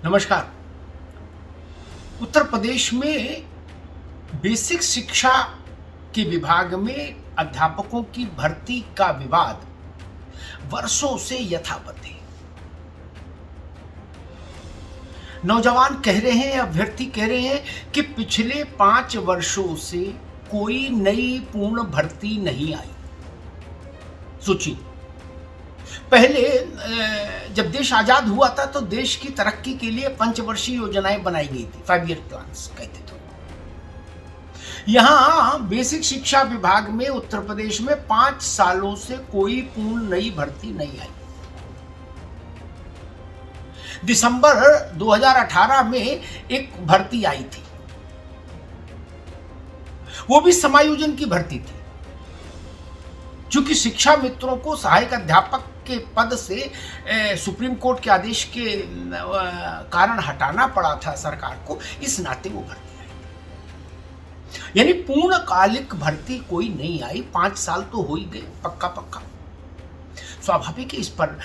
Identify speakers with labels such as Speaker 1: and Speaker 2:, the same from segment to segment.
Speaker 1: नमस्कार। उत्तर प्रदेश में बेसिक शिक्षा के विभाग में अध्यापकों की भर्ती का विवाद वर्षों से यथावत है। नौजवान कह रहे हैं, अभ्यर्थी कह रहे हैं कि पिछले 5 वर्षों से कोई नई पूर्ण भर्ती नहीं आई। सोचिए, पहले जब देश आजाद हुआ था तो देश की तरक्की के लिए पंचवर्षीय योजनाएं बनाई गई थी, 5 ईयर प्लान्स कहते थे। यहां बेसिक शिक्षा विभाग में उत्तर प्रदेश में 5 सालों से कोई पूर्ण नई भर्ती नहीं आई। दिसंबर 2018 में एक भर्ती आई थी, वो भी समायोजन की भर्ती थी। चूंकि शिक्षा मित्रों को सहायक अध्यापक के पद से सुप्रीम कोर्ट के आदेश के कारण हटाना पड़ा था सरकार को, इस नाते वो भर्ती आई। यानी पूर्णकालिक भर्ती कोई नहीं आई। 5 साल तो हो ही गए, पक्का पक्का। स्वाभाविक है, इस पर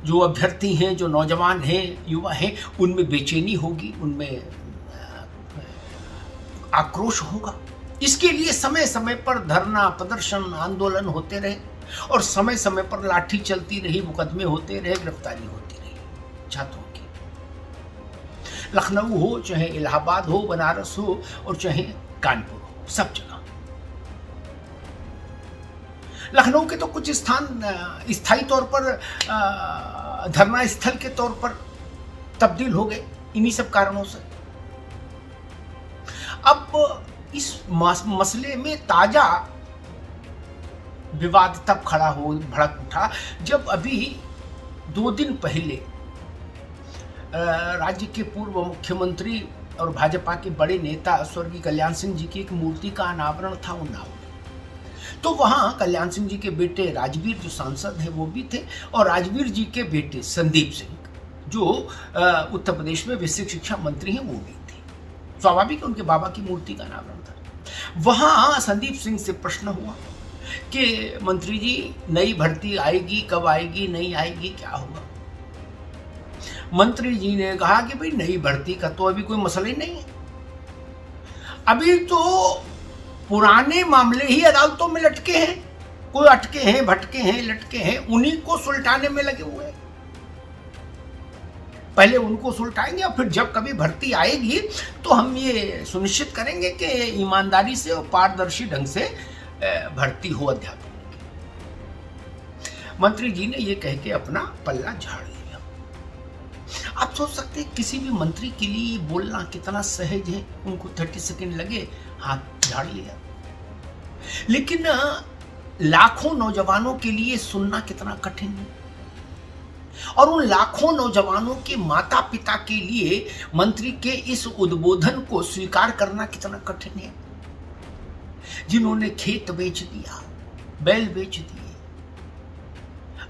Speaker 1: जो अभ्यर्थी हैं, जो नौजवान हैं, युवा हैं, उनमें बेचैनी होगी, उनमें आक्रोश होगा। इसके लिए समय समय पर धरना, प्रदर्शन, आंदोलन होते रहे और समय समय पर लाठी चलती रही, मुकदमे होते रहे, गिरफ्तारी होती रही छात्रों की। लखनऊ हो, चाहे इलाहाबाद हो, बनारस हो और चाहे कानपुर हो, सब जगह। लखनऊ के तो कुछ स्थान स्थायी तौर पर धरना स्थल के तौर पर तब्दील हो गए इन्हीं सब कारणों से। अब इस मसले में ताजा विवाद तब भड़क उठा जब अभी 2 दिन पहले राज्य के पूर्व मुख्यमंत्री और भाजपा के बड़े नेता स्वर्गीय कल्याण सिंह जी की एक मूर्ति का अनावरण था उन्नाव में। तो वहां कल्याण सिंह जी के बेटे राजवीर, जो सांसद हैं, वो भी थे, और राजवीर जी के बेटे संदीप सिंह, जो उत्तर प्रदेश में बेसिक शिक्षा मंत्री हैं, वो भी थे। स्वाभाविक उनके बाबा की मूर्ति का अनावरण था। वहां संदीप सिंह से प्रश्न हुआ कि मंत्री जी, नई भर्ती आएगी, कब आएगी, नहीं आएगी, क्या होगा? मंत्री जी ने कहा कि भाई, नई भर्ती का तो अभी कोई मसला ही नहीं है। अभी तो पुराने मामले ही अदालतों में लटके हैं, कोई अटके हैं, भटके हैं, लटके हैं, उन्हीं को सुलटाने में लगे हुए हैं। पहले उनको सुलटाएंगे और फिर जब कभी भर्ती आएगी तो हम ये सुनिश्चित करेंगे कि ईमानदारी से और पारदर्शी ढंग से भर्ती हो अध्यापकों की। मंत्री जी ने ये कह के अपना पल्ला झाड़ लिया। आप सोच सकते हैं किसी भी मंत्री के लिए बोलना कितना सहज है। उनको 30 सेकंड लगे, हाथ झाड़ लिया। लेकिन लाखों नौजवानों के लिए सुनना कितना कठिन है, और उन लाखों नौजवानों के माता पिता के लिए मंत्री के इस उद्बोधन को स्वीकार करना कितना कठिन है, जिन्होंने खेत बेच दिया, बैल बेच दिए,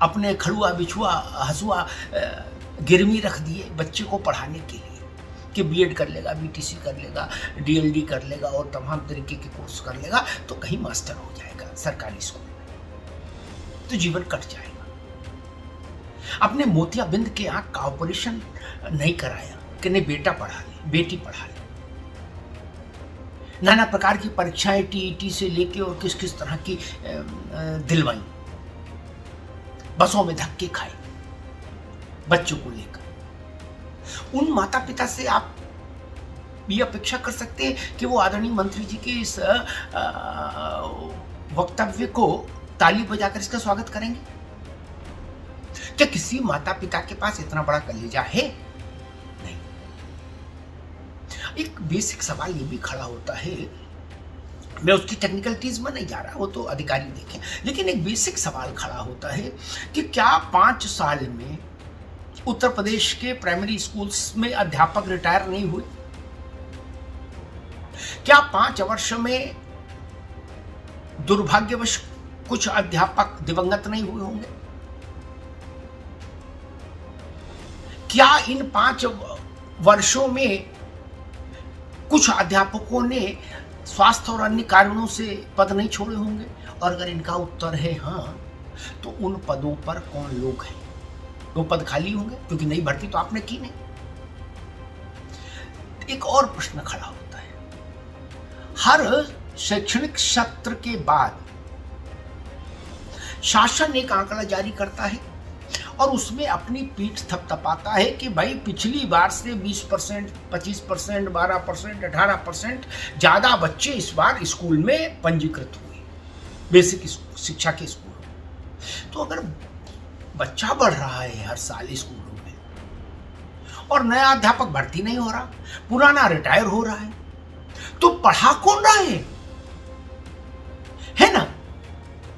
Speaker 1: अपने खड़ुआ, बिछुआ, हसुआ गिरवी रख दिए बच्चे को पढ़ाने के लिए कि बीएड कर लेगा, बीटीसी कर लेगा, डीएलडी कर लेगा और तमाम तरीके के कोर्स कर लेगा तो कहीं मास्टर हो जाएगा सरकारी स्कूल में, तो जीवन कट जाएगा। अपने मोतियाबिंद के आंख का ऑपरेशन नहीं कराया कि नहीं बेटा पढ़ा ले, बेटी पढ़ा ले। नाना प्रकार की परीक्षाएं टीईटी से लेके और किस किस तरह की दिलवाई, बसों में धक्के खाए बच्चों को लेकर। उन माता पिता से आप ये अपेक्षा कर सकते हैं कि वो आदरणीय मंत्री जी के इस वक्तव्य को ताली बजाकर इसका स्वागत करेंगे? क्या किसी माता पिता के पास इतना बड़ा कलेजा है? नहीं। एक बेसिक सवाल ये भी खड़ा होता है, मैं उसकी टेक्निकलिटीज में नहीं जा रहा, वो तो अधिकारी देखें, लेकिन एक बेसिक सवाल खड़ा होता है कि क्या 5 साल में उत्तर प्रदेश के प्राइमरी स्कूल्स में अध्यापक रिटायर नहीं हुए? क्या 5 वर्ष में दुर्भाग्यवश कुछ अध्यापक दिवंगत नहीं हुए होंगे? क्या इन 5 वर्षों में कुछ अध्यापकों ने स्वास्थ्य और अन्य कारणों से पद नहीं छोड़े होंगे? और अगर इनका उत्तर है हाँ, तो उन पदों पर कौन लोग हैं? वो पद खाली होंगे क्योंकि नई भर्ती तो आपने की नहीं। एक और प्रश्न खड़ा होता है। हर शैक्षणिक सत्र के बाद शासन एक आंकड़ा जारी करता है और उसमें अपनी पीठ थपथपाता है कि भाई पिछली बार से 20%, 25%, 12%, 18% ज्यादा बच्चे इस बार स्कूल में पंजीकृत हुए, बेसिक शिक्षा के स्कूल। तो अगर बच्चा बढ़ रहा है हर साल स्कूलों में और नया अध्यापक भर्ती नहीं हो रहा, पुराना रिटायर हो रहा है, तो पढ़ा कौन रहा है ना?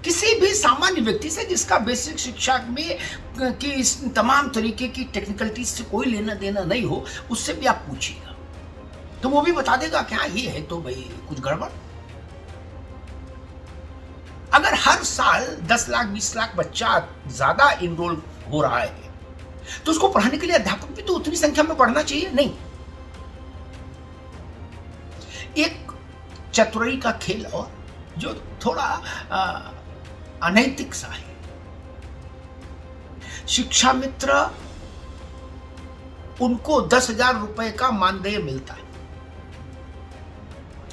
Speaker 1: किसी भी सामान्य व्यक्ति से जिसका बेसिक शिक्षा में की इस तमाम तरीके की टेक्निकलिटीज से कोई लेना देना नहीं हो, उससे भी आप पूछिएगा तो वो भी बता देगा क्या ये है तो भाई कुछ गड़बड़। अगर हर साल 10 लाख 20 लाख बच्चा ज्यादा इनरोल हो रहा है तो उसको पढ़ाने के लिए अध्यापक भी तो उतनी संख्या में पढ़ना चाहिए। नहीं, एक चतुराई का खेल और जो थोड़ा अनैतिक सा है। शिक्षा मित्र उनको 10,000 रुपए का मानदेय मिलता है,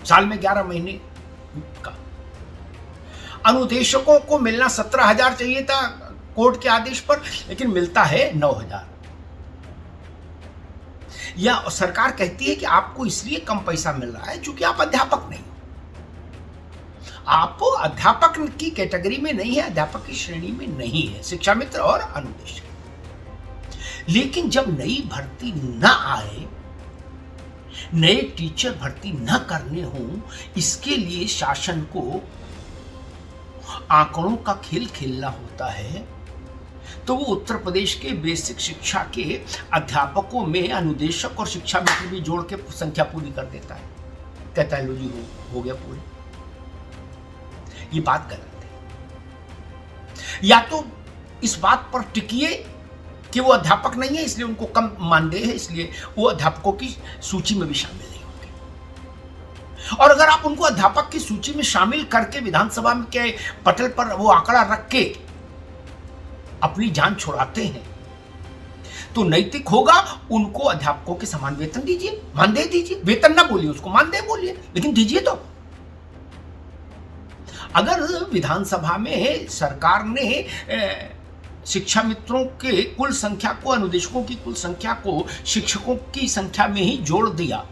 Speaker 1: साल में 11 महीने का। अनुदेशकों को मिलना 17,000 चाहिए था कोर्ट के आदेश पर, लेकिन मिलता है 9,000। या सरकार कहती है कि आपको इसलिए कम पैसा मिल रहा है क्योंकि आप अध्यापक नहीं, आप अध्यापक की कैटेगरी में नहीं है, अध्यापक की श्रेणी में नहीं है, शिक्षा मित्र और अनुदेशक। लेकिन जब नई भर्ती न आए, नए टीचर भर्ती न करने हो, इसके लिए शासन को आंकड़ों का खेल खेलना होता है, तो वो उत्तर प्रदेश के बेसिक शिक्षा के अध्यापकों में अनुदेशक और शिक्षा मित्र भी जोड़ के संख्या पूरी कर देता है, कहता है लो जी हो गया पूरे। ये बात गलत है। या तो इस बात पर टिकिए कि वो अध्यापक नहीं है इसलिए उनको कम मानदेय है, इसलिए वो अध्यापकों की सूची में भी शामिल नहीं होंगे। और अगर आप उनको अध्यापक की सूची में शामिल करके विधानसभा में के पटल पर वो आंकड़ा रख के अपनी जान छुड़ाते हैं, तो नैतिक होगा उनको अध्यापकों के समान वेतन दीजिए, मानदेय दीजिए। वेतन ना बोलिए उसको, मानदेय बोलिए, लेकिन दीजिए तो। अगर विधानसभा में सरकार ने शिक्षा मित्रों के कुल संख्या को, अनुदेशकों की कुल संख्या को शिक्षकों की संख्या में ही जोड़ दिया,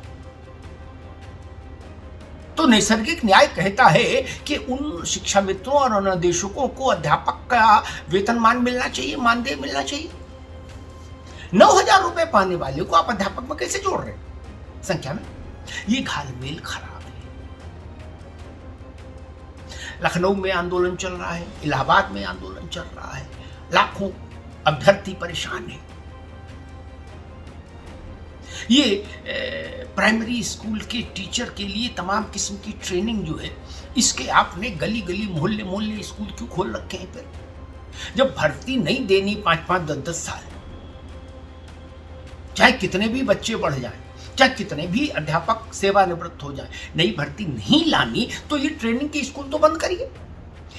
Speaker 1: तो नैसर्गिक न्याय कहता है कि उन शिक्षा मित्रों और अनुदेशकों को अध्यापक का वेतनमान मिलना चाहिए, मानदेय मिलना चाहिए। 9,000 रुपए पाने वाले को आप अध्यापक में कैसे जोड़ रहे संख्या में? ये घालमेल खराब है। लखनऊ में आंदोलन चल रहा है, इलाहाबाद में आंदोलन चल रहा है, लाखों अभ्यर्थी परेशान हैं। ये प्राइमरी स्कूल के टीचर के लिए तमाम किस्म की ट्रेनिंग जो है, इसके आपने गली गली मोहल्ले मोहल्ले स्कूल क्यों खोल रखे हैं? फिर जब भर्ती नहीं देनी 5-5, 10-10 साल, चाहे कितने भी बच्चे बढ़ जाएं, चाहे कितने भी अध्यापक सेवानिवृत्त हो जाएं, नई भर्ती नहीं लानी तो ये ट्रेनिंग के स्कूल तो बंद करिए।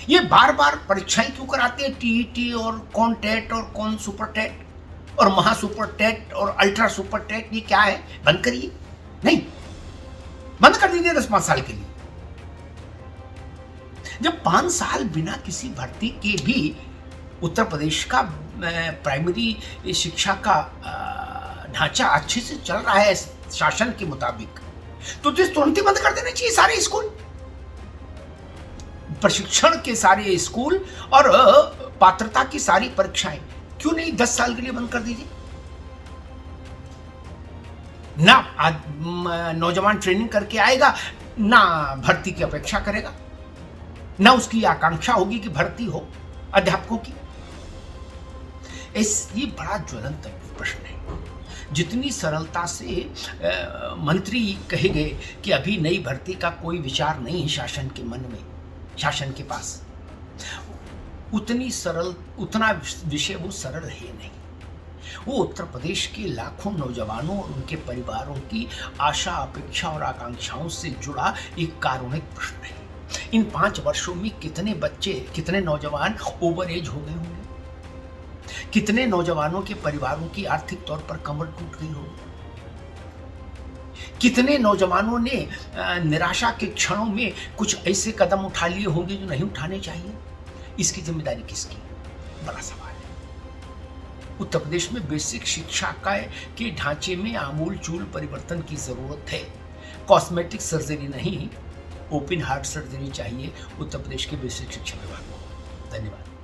Speaker 1: ये बार बार परीक्षाएं क्यों कराते हैं? टीईटी और कौन टेट और कौन सुपर टेट और महा सुपर टेट और अल्ट्रा सुपर टेट, ये क्या है? बंद करिए। नहीं, बंद कर दीजिए 10-5 साल के लिए। जब 5 साल बिना किसी भर्ती के भी उत्तर प्रदेश का प्राइमरी शिक्षा का ढांचा अच्छे से चल रहा है शासन के मुताबिक, तो तुरंत ही बंद कर देना चाहिए सारे स्कूल, प्रशिक्षण के सारे स्कूल और पात्रता की सारी परीक्षाएं। क्यों नहीं 10 साल के लिए बंद कर दीजिए? ना नौजवान ट्रेनिंग करके आएगा, ना भर्ती की अपेक्षा करेगा, ना उसकी आकांक्षा होगी कि भर्ती हो अध्यापकों की। ये बड़ा ज्वलंत प्रश्न है। जितनी सरलता से मंत्री कहेंगे कि अभी नई भर्ती का कोई विचार नहीं है शासन के मन में, शासन के पास, उतना विषय वो सरल है नहीं। वो उत्तर प्रदेश के लाखों नौजवानों और उनके परिवारों की आशा, अपेक्षा और आकांक्षाओं से जुड़ा एक कारुणिक प्रश्न है। इन 5 वर्षों में कितने बच्चे, कितने नौजवान ओवर एज हो गए होंगे? कितने नौजवानों के परिवारों की आर्थिक तौर पर कमर टूट गई होगी? कितने नौजवानों ने निराशा के क्षणों में कुछ ऐसे कदम उठा लिए होंगे जो नहीं उठाने चाहिए? इसकी जिम्मेदारी किसकी? बड़ा सवाल है। उत्तर प्रदेश में बेसिक शिक्षा के ढांचे में आमूल-चूल परिवर्तन की जरूरत है। कॉस्मेटिक सर्जरी नहीं, ओपन हार्ट सर्जरी चाहिए उत्तर प्रदेश के बेसिक शिक्षा विभाग को। धन्यवाद।